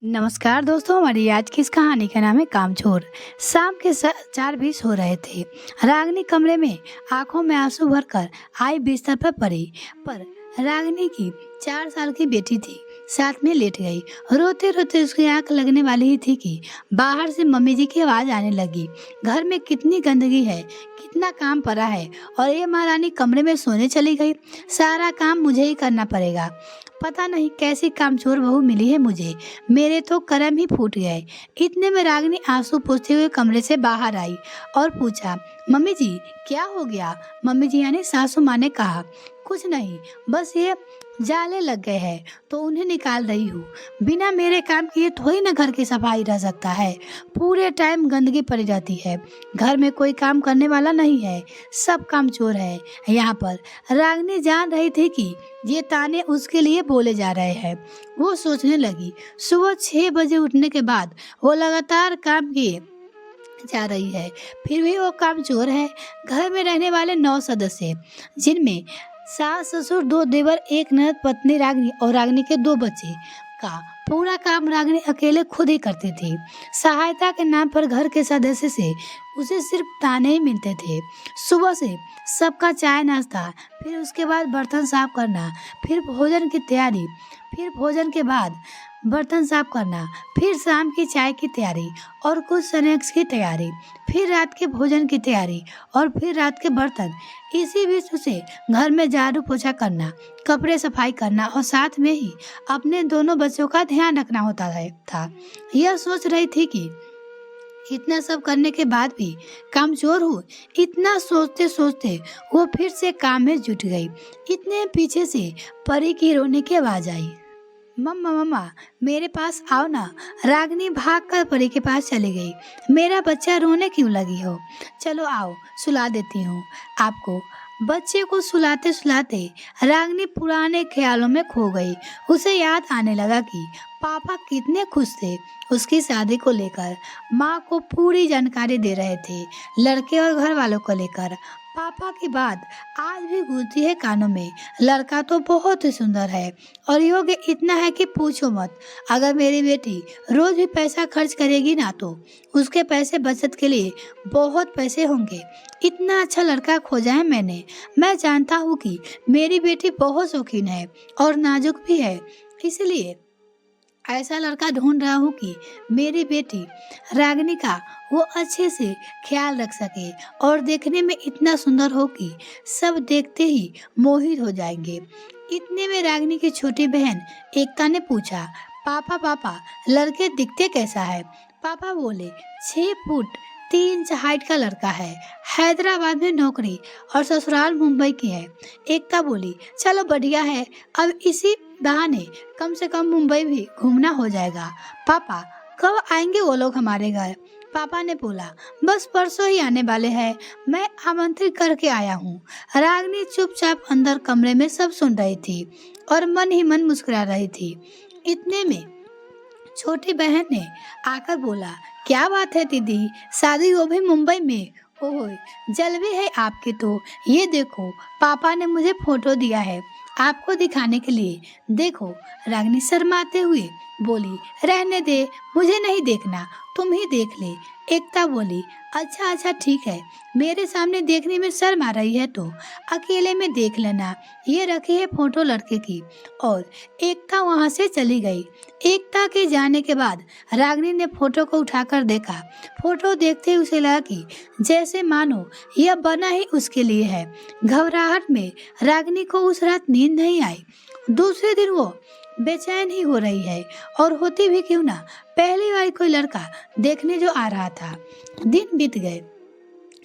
नमस्कार दोस्तों, हमारी आज की इस कहानी का नाम है कामचोर। शाम के 4:20 हो रहे थे। रागिनी कमरे में आंखों में आंसू भरकर आई बिस्तर पर पड़ी। पर रागिनी की 4 साल की बेटी थी, साथ में लेट गई। रोते रोते उसकी आंख लगने वाली ही थी कि बाहर से मम्मी जी की आवाज आने लगी। घर में कितनी गंदगी है, कितना काम पड़ा है, और ये महारानी कमरे में सोने चली गई। सारा काम मुझे ही करना पड़ेगा। पता नहीं कैसी कामचोर बहू मिली है मुझे, मेरे तो करम ही फूट गए। इतने में रागिनी आंसू पोंछते हुए कमरे से बाहर आई और पूछा, मम्मी जी क्या हो गया? मम्मी जी यानी सासू माँ ने कहा, कुछ नहीं, बस ये जाले लग गए हैं तो उन्हें निकाल रही हूँ। बिना मेरे काम किए थोड़ी ना घर की सफाई रह सकता है। पूरे टाइम गंदगी पड़ी रहती है। घर में कोई काम करने वाला नहीं है, सब काम चोर है यहाँ पर। रागिनी जान रही थी कि ये ताने उसके लिए बोले जा रहे हैं। वो सोचने लगी, सुबह 6 बजे उठने के बाद वो लगातार काम किए जा रही है, फिर भी वो कामचोर है। घर में रहने वाले 9 सदस्य, जिनमें सास ससुर, 2 देवर, एक ननद, पत्नी रागिनी और रागिनी के 2 बच्चे, का पूरा काम रागिनी अकेले खुद ही करती थी। सहायता के नाम पर घर के सदस्य से उसे सिर्फ ताने ही मिलते थे। सुबह से सबका चाय नाश्ता, फिर उसके बाद बर्तन साफ करना, फिर भोजन की तैयारी, फिर भोजन के बाद बर्तन साफ करना, फिर शाम की चाय की तैयारी और कुछ स्नैक्स की तैयारी, फिर रात के भोजन की तैयारी और फिर रात के बर्तन। इसी बीच उसे घर में झाड़ू पोछा करना, कपड़े सफाई करना और साथ में ही अपने दोनों बच्चों का ध्यान रखना होता था। यह सोच रही थी कि इतना सब करने के बाद भी कामचोर हूँ। इतना सोचते सोचते वो फिर से काम में जुट गई। इतने पीछे से परी की रोने की आवाज आई, मम्मा मम्मा मेरे पास आओ ना। रागिनी भागकर परी के पास चली गई। मेरा बच्चा रोने क्यों लगी हो? चलो आओ, सुला देती हूँ आपको। बच्चे को सुलाते सुलाते रागिनी पुराने ख्यालों में खो गई। उसे याद आने लगा कि पापा कितने खुश थे उसकी शादी को लेकर। माँ को पूरी जानकारी दे रहे थे, लड़के और घर वालों को लेकर। पापा की बात आज भी गूंजती है कानों में। लड़का तो बहुत ही सुंदर है और योग्य इतना है कि पूछो मत। अगर मेरी बेटी रोज भी पैसा खर्च करेगी ना तो उसके पैसे बचत के लिए बहुत पैसे होंगे। इतना अच्छा लड़का खोजा है मैंने। मैं जानता हूँ कि मेरी बेटी बहुत शौकीन है और नाजुक भी है, इसलिए ऐसा लड़का ढूंढ रहा हूँ कि मेरी बेटी रागिनी का वो अच्छे से ख्याल रख सके और देखने में इतना सुंदर हो कि सब देखते ही मोहित हो जाएंगे। इतने में रागिनी की छोटी बहन एकता ने पूछा, पापा पापा लड़के दिखते कैसा है? पापा बोले, 6 फुट 3 इंच हाइट का लड़का है, हैदराबाद में नौकरी और ससुराल मुंबई की है। एकता बोली, चलो बढ़िया है, अब इसी बहाने कम से कम मुंबई भी घूमना हो जाएगा। पापा कब आएंगे वो लोग हमारे घर? पापा ने बोला, बस परसों ही आने वाले हैं, मैं आमंत्रित करके आया हूँ। रागिनी चुपचाप अंदर कमरे में सब सुन रही थी और मन ही मन मुस्कुरा रही थी। इतने में छोटी बहन ने आकर बोला, क्या बात है दीदी, शादी वो भी मुंबई में? ओह जलवे है आपके तो। ये देखो पापा ने मुझे फोटो दिया है आपको दिखाने के लिए, देखो। रागिनी शर्माते हुए बोली, रहने दे, मुझे नहीं देखना, तुम ही देख ले। एकता बोली, अच्छा अच्छा ठीक है, मेरे सामने देखने में शर्म आ रही है तो अकेले में देख लेना। ये रखी है फोटो लड़के की। और एकता वहां से चली गई। एकता के जाने के बाद रागिनी ने फोटो को उठाकर देखा। फोटो देखते ही उसे लगा कि जैसे मानो यह बना ही उसके लिए है। घबराहट में रागिनी को उस रात नींद नहीं आई। दूसरे दिन वो बेचैन ही हो रही है, और होती भी क्यों ना, पहली बार कोई लड़का देखने जो आ रहा था। दिन बीत गए,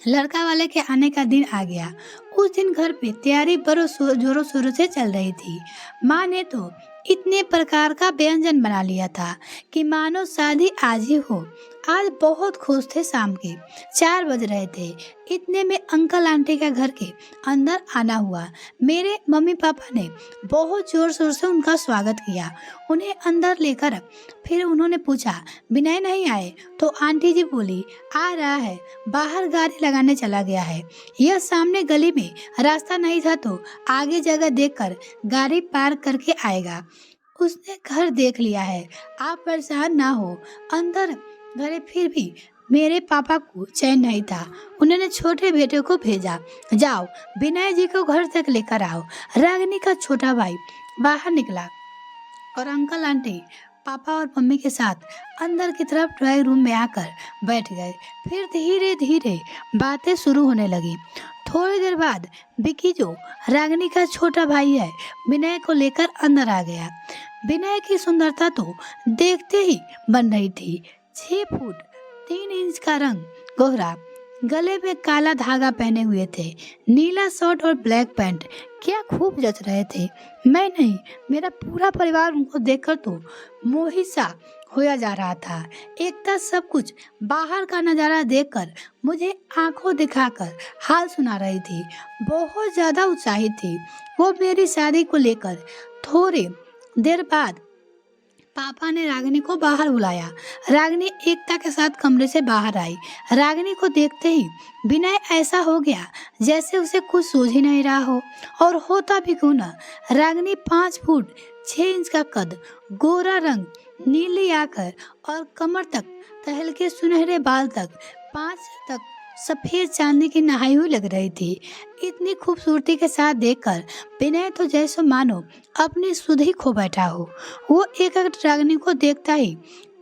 लड़का वाले के आने का दिन आ गया। उस दिन घर पे तैयारी बड़ो जोरों शोरों से चल रही थी। माँ ने तो इतने प्रकार का व्यंजन बना लिया था कि मानो शादी आज ही हो। आज बहुत खुश थे। शाम के 4 बज रहे थे। इतने में अंकल आंटी का घर के अंदर आना हुआ। मेरे मम्मी पापा ने बहुत जोर शोर से उनका स्वागत किया। उन्हें अंदर लेकर फिर उन्होंने पूछा, विनय नहीं आए? तो आंटी जी बोली, आ रहा है, बाहर गाड़ी लगाने चला गया है। यह सामने गली में रास्ता नहीं था तो आगे जगह देखकर गाड़ी पार्क करके आएगा। उसने घर देख लिया है, आप परेशान ना हो। अंदर घरे फिर भी मेरे पापा को चैन नहीं था। उन्होंने छोटे बेटे को भेजा, जाओ विनय जी को घर तक लेकर आओ। रागिनी का छोटा भाई बाहर निकला और अंकल आंटी पापा और मम्मी के साथ अंदर की तरफ ड्राइंग रूम में आकर बैठ गए। फिर धीरे धीरे बातें शुरू होने लगी। थोड़ी देर बाद विकी, जो रागिनी का छोटा भाई है, विनय को लेकर अंदर आ गया। विनय की सुंदरता तो देखते ही बन रही थी। 6 फुट 3 इंच का रंग गोहरा, गले में काला धागा पहने हुए थे, नीला शर्ट और ब्लैक पैंट क्या खूब जच रहे थे। मैं नहीं, मेरा पूरा परिवार उनको देखकर तो मोहित सा होया जा रहा था। एकता सब कुछ बाहर का नज़ारा देखकर मुझे आंखों दिखाकर हाल सुना रही थी। बहुत ज़्यादा उत्साहित थी वो मेरी शादी को लेकर। थोड़ी देर बाद पापा ने रागिनी को बाहर बुलाया। रागिनी एकता के साथ कमरे से बाहर आई। रागिनी को देखते ही विनय ऐसा हो गया जैसे उसे कुछ सूझ ही नहीं रहा हो, और होता भी क्यों ना। रागिनी 5 फुट 6 इंच का कद, गोरा रंग, नीली आंखें और कमर तक तहलके सुनहरे बाल तक 5 तक सफेद चांदी की नहाई हुई लग रही थी। इतनी खूबसूरती के साथ देखकर विनय तो जैसे मानो अपनी सुध ही खो बैठा हो। वो एक रागिनी को देखता ही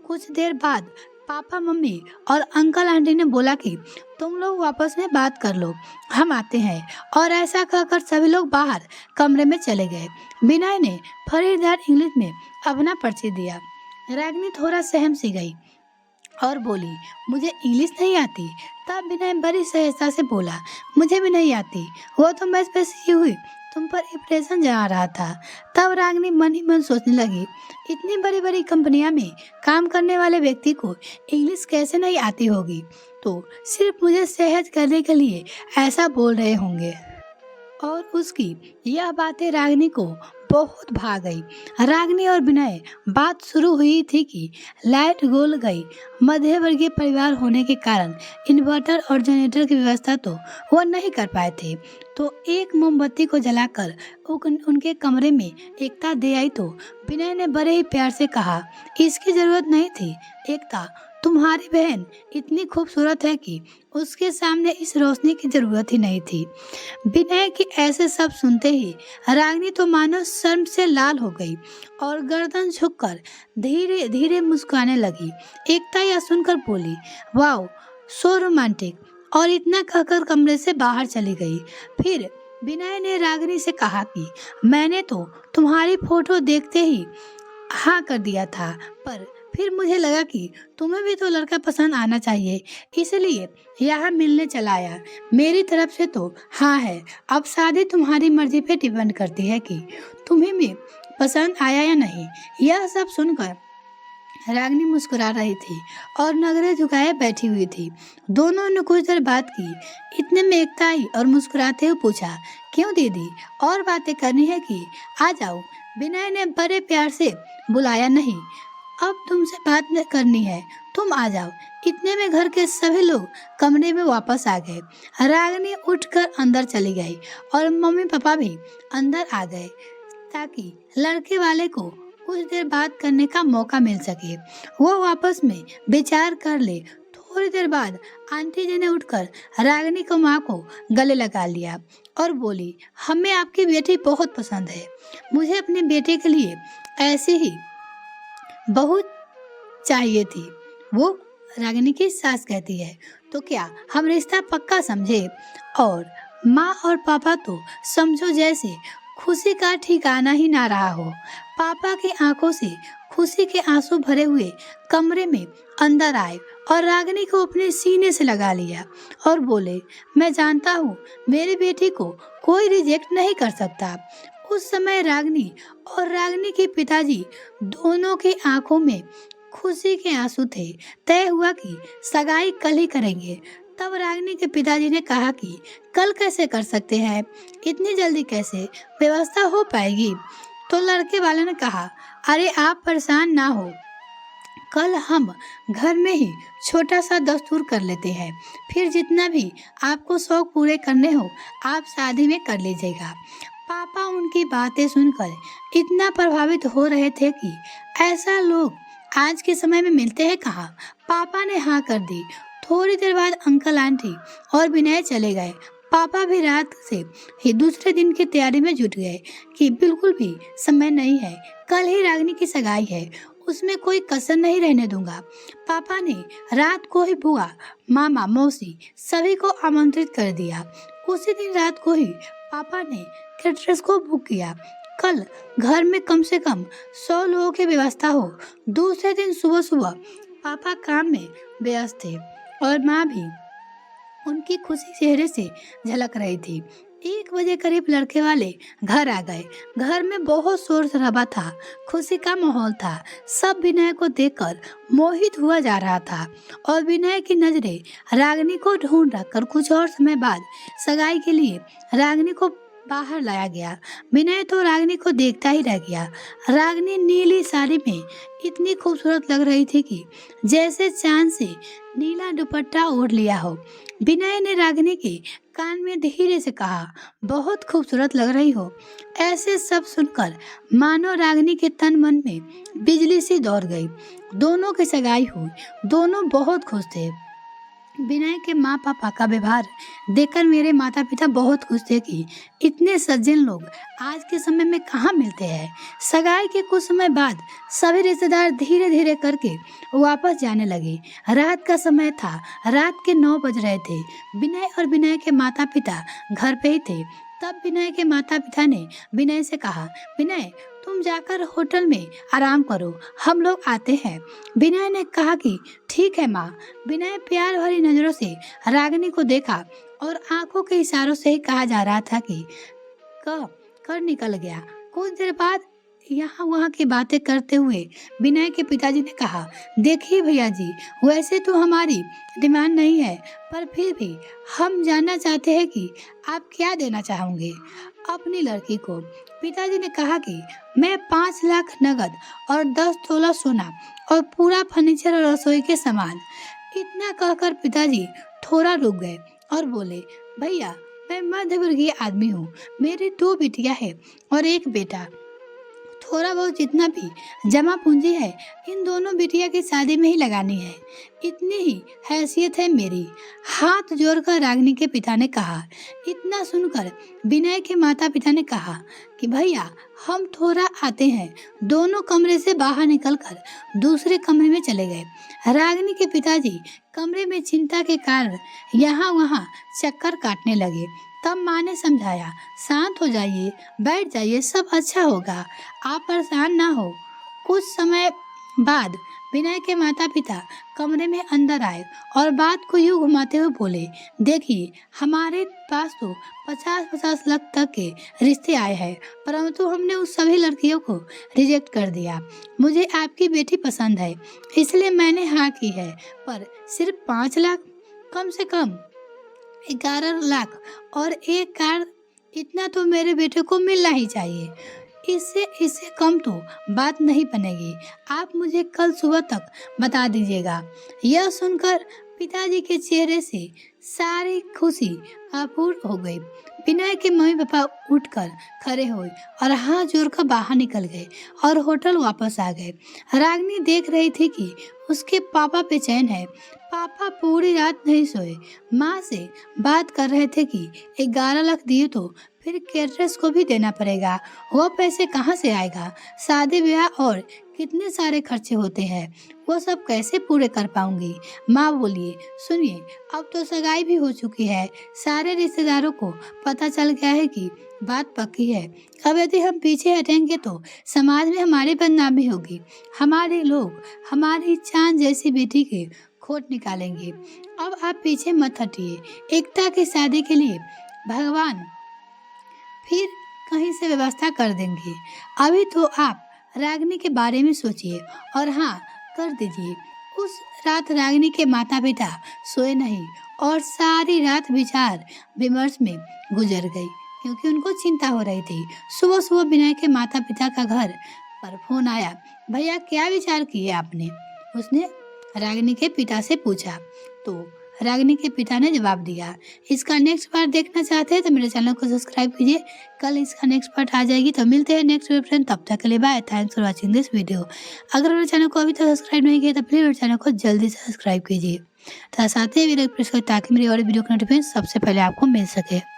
कुछ देर बाद पापा मम्मी और अंकल आंटी ने बोला कि तुम लोग वापस में बात कर लो, हम आते हैं। और ऐसा कहकर सभी लोग बाहर कमरे में चले गए। विनय ने फरीदार इंग्लिश में अपना परिचय दिया। रागिनी थोड़ा सहम सी गई और बोली, मुझे इंग्लिश नहीं आती। तब विनय बड़ी सहजता से बोला, मुझे भी नहीं आती, वो तो मैं बस ही हुई तुम पर इंप्रेशन जमा रहा था। तब रागिनी मन ही मन सोचने लगी, इतनी बड़ी बड़ी कंपनियां में काम करने वाले व्यक्ति को इंग्लिश कैसे नहीं आती होगी, तो सिर्फ मुझे सहज करने के लिए ऐसा बोल रहे होंगे। और उसकी यह बातें रागिनी को बहुत भा गई। रागिनी और विनय बात शुरू हुई थी कि लाइट गोल गई। मध्य वर्गीय परिवार होने के कारण इन्वर्टर और जनरेटर की व्यवस्था तो वो नहीं कर पाए थे, तो एक मोमबत्ती को जलाकर उनके कमरे में एकता दे आई। तो विनय ने बड़े ही प्यार से कहा, इसकी जरूरत नहीं थी एकता, तुम्हारी बहन इतनी खूबसूरत है कि उसके सामने इस रोशनी की जरूरत ही नहीं थी। विनय की ऐसे सब सुनते ही रागिनी तो मानो शर्म से लाल हो गई और गर्दन झुककर धीरे धीरे मुस्कुराने लगी। एकता यह सुनकर बोली, वाओ सो रोमांटिक, और इतना कहकर कमरे से बाहर चली गई। फिर विनय ने रागिनी से कहा कि मैंने तो तुम्हारी फोटो देखते ही हाँ कर दिया था, पर फिर मुझे लगा कि तुम्हें भी तो लड़का पसंद आना चाहिए, इसलिए यहाँ मिलने चला आया। मेरी तरफ से तो हाँ है, अब शादी तुम्हारी मर्जी पे डिपेंड करती है कि तुम्हें भी पसंद आया या नहीं। यह सब सुनकर रागिनी मुस्कुरा रही थी और नगरे झुकाए बैठी हुई थी। दोनों ने कुछ देर बात की। इतने में एकता आई और मुस्कुराते हुए पूछा, क्यों दीदी, और बातें करनी है कि आ जाओ। विनय ने बड़े प्यार से बुलाया, नहीं अब तुमसे बात न करनी है, तुम आ जाओ। इतने में घर के सभी लोग कमरे में वापस आ गए। रागिनी उठकर अंदर चली गई और मम्मी पापा भी अंदर आ गए ताकि लड़के वाले को कुछ देर बात करने का मौका मिल सके, वो आपस में विचार कर ले। थोड़ी देर बाद आंटी जी ने उठकर रागिनी को माँ को गले लगा लिया और बोली, हमें आपकी बेटी बहुत पसंद है, मुझे अपने बेटे के लिए ऐसे ही बहुत चाहिए थी। वो रागिनी की सास कहती है, तो क्या हम रिश्ता पक्का समझे? और माँ और पापा तो समझो जैसे खुशी का ठिकाना ही ना रहा हो। पापा की आंखों से खुशी के आंसू भरे हुए कमरे में अंदर आए और रागिनी को अपने सीने से लगा लिया और बोले, मैं जानता हूँ मेरी बेटी को कोई रिजेक्ट नहीं कर सकता। उस समय रागिनी और रागिनी के पिताजी दोनों की आंखों में खुशी के आंसू थे। तय हुआ कि सगाई कल ही करेंगे। तब रागिनी के पिताजी ने कहा कि कल कैसे कर सकते हैं, इतनी जल्दी कैसे व्यवस्था हो पाएगी? तो लड़के वाले ने कहा, अरे आप परेशान ना हो, कल हम घर में ही छोटा सा दस्तूर कर लेते हैं, फिर जितना भी आपको शौक पूरे करने हो आप शादी में कर लीजिएगा। पापा उनकी बातें सुनकर इतना प्रभावित हो रहे थे कि ऐसा लोग आज के समय में मिलते हैं कहाँ। पापा ने हाँ कर दी। थोड़ी देर बाद अंकल आंटी और विनय चले गए। पापा भी रात से ही दूसरे दिन की तैयारी में जुट गए कि बिल्कुल भी समय नहीं है, कल ही रागिनी की सगाई है, उसमें कोई कसर नहीं रहने दूंगा। पापा ने रात को ही बुआ, मामा, मौसी सभी को आमंत्रित कर दिया। उसी दिन रात को ही पापा ने कैटरर्स को बुक किया। कल घर में कम से कम 100 लोगों की व्यवस्था हो। दूसरे दिन सुबह सुबह पापा काम में व्यस्त थे और माँ भी उनकी खुशी चेहरे से झलक रही थी। 1 बजे करीब लड़के वाले घर आ गए। घर में बहुत शोर शराबा था, खुशी का माहौल था। सब विनय को देखकर मोहित हुआ जा रहा था और विनय की नजरें रागिनी को ढूंढ रखकर कुछ और समय बाद सगाई के लिए रागिनी को बाहर लाया गया। विनय तो रागिनी को देखता ही रह गया। रागिनी नीली साड़ी में इतनी खूबसूरत लग रही थी कि जैसे चांद से नीला दुपट्टा ओढ़ लिया हो। विनय ने रागिनी के कान में धीरे से कहा, बहुत खूबसूरत लग रही हो। ऐसे सब सुनकर मानो रागिनी के तन मन में बिजली सी दौड़ गई। दोनों की सगाई हुई। दोनों बहुत खुश थे। विनय के माँ पापा का व्यवहार देखकर मेरे माता पिता बहुत खुश थे कि इतने सज्जन लोग आज के समय में कहाँ मिलते हैं। सगाई के कुछ समय बाद सभी रिश्तेदार धीरे धीरे करके वापस जाने लगे। रात का समय था, रात के 9 बज रहे थे। विनय और विनय के माता पिता घर पे ही थे। तब विनय के माता पिता ने विनय से कहा, विनय तुम जाकर होटल में आराम करो, हम लोग आते हैं। विनय ने कहा कि ठीक है माँ। विनय प्यार भरी नजरों से रागिनी को देखा और आंखों के इशारों से ही कहा जा रहा था कि कर निकल गया। कुछ देर बाद यहाँ वहाँ की बातें करते हुए विनय के पिताजी ने कहा, देखिए भैया जी, वैसे तो हमारी डिमांड नहीं है, पर फिर भी हम जानना चाहते हैं कि आप क्या देना चाहोगे अपनी लड़की को। पिताजी ने कहा कि मैं 5 लाख नगद और 10 तोला सोना और पूरा फर्नीचर और रसोई के सामान। इतना कहकर पिताजी थोड़ा रुक गए और बोले, भैया मैं मध्यवर्गीय आदमी हूँ, मेरी 2 बिटिया है और 1 बेटा। थोड़ा बहुत जितना भी जमा पूंजी है इन दोनों बिटिया की शादी में ही लगानी है, इतनी ही हैसियत है मेरी। हाथ जोड़कर रागिनी के पिता ने कहा। इतना सुनकर विनय के माता पिता ने कहा कि भैया हम थोड़ा आते हैं। दोनों कमरे से बाहर निकलकर दूसरे कमरे में चले गए। रागिनी के पिताजी कमरे में चिंता के कारण यहाँ वहाँ चक्कर काटने लगे। तब माँ ने समझाया, शांत हो जाइए, बैठ जाइए, सब अच्छा होगा, आप परेशान ना हो। कुछ समय बाद विनय के माता पिता कमरे में अंदर आए और बात को यूं घुमाते हुए बोले, देखिए हमारे पास तो 50-50 लाख तक के रिश्ते आए हैं, परंतु हमने उस सभी लड़कियों को रिजेक्ट कर दिया। मुझे आपकी बेटी पसंद है, इसलिए मैंने हाँ की है, पर सिर्फ 5 लाख, कम से कम 11 लाख और 1 कार, इतना तो मेरे बेटे को मिलना ही चाहिए। इससे कम तो बात नहीं बनेगी। आप मुझे कल सुबह तक बता दीजिएगा। यह सुनकर पिताजी के चेहरे से सारी खुशी अपूर्ण हो गई। विनय के मम्मी पापा उठकर खड़े हुए और हाथ जोड़कर बाहर निकल गए और होटल वापस आ गए। रागिनी देख रही थी कि उसके पापा बेचैन है। पापा पूरी रात नहीं सोए। माँ से बात कर रहे थे कि 11 लाख दिए तो फिर कैटरर्स को भी देना पड़ेगा, वो पैसे कहाँ से आएगा। शादी ब्याह और कितने सारे खर्चे होते हैं, वो सब कैसे पूरे कर पाऊंगी। माँ बोलिए, सुनिए अब तो सगाई भी हो चुकी है, सारे रिश्तेदारों को पता चल गया है कि बात पक्की है। अब यदि हम पीछे हटेंगे तो समाज में हमारी बदनामी होगी। हमारे लोग हमारी चांद जैसी बेटी के खोट निकालेंगे। अब आप पीछे मत हटिए। एकता की शादी के लिए भगवान फिर कहीं से व्यवस्था कर देंगे। अभी तो आप रागिनी के बारे में सोचिए और हाँ कर दीजिए। उस रात रागिनी के माता पिता सोए नहीं और सारी रात विचार विमर्श में गुजर गई, क्योंकि उनको चिंता हो रही थी। सुबह सुबह विनय के माता पिता का घर पर फोन आया। भैया क्या विचार किए आपने, उसने रागिनी के पिता से पूछा। तो रागिनी के पिता ने जवाब दिया। इसका नेक्स्ट पार्ट देखना चाहते हैं तो मेरे चैनल को सब्सक्राइब कीजिए। कल इसका नेक्स्ट पार्ट आ जाएगी। तो मिलते हैं नेक्स्ट वीडियो फ्रेंड, तब तक के लिए bye. Thanks for watching this video. अगर मेरे चैनल को अभी तक सब्सक्राइब नहीं किया तो प्लीज़ मेरे चैनल को जल्दी से सब्सक्राइब कीजिए। तथा साथ ही वीडियो प्रेस करें ताकि मेरी और वीडियो का नोटिफिकेशन सबसे पहले आपको मिल सके।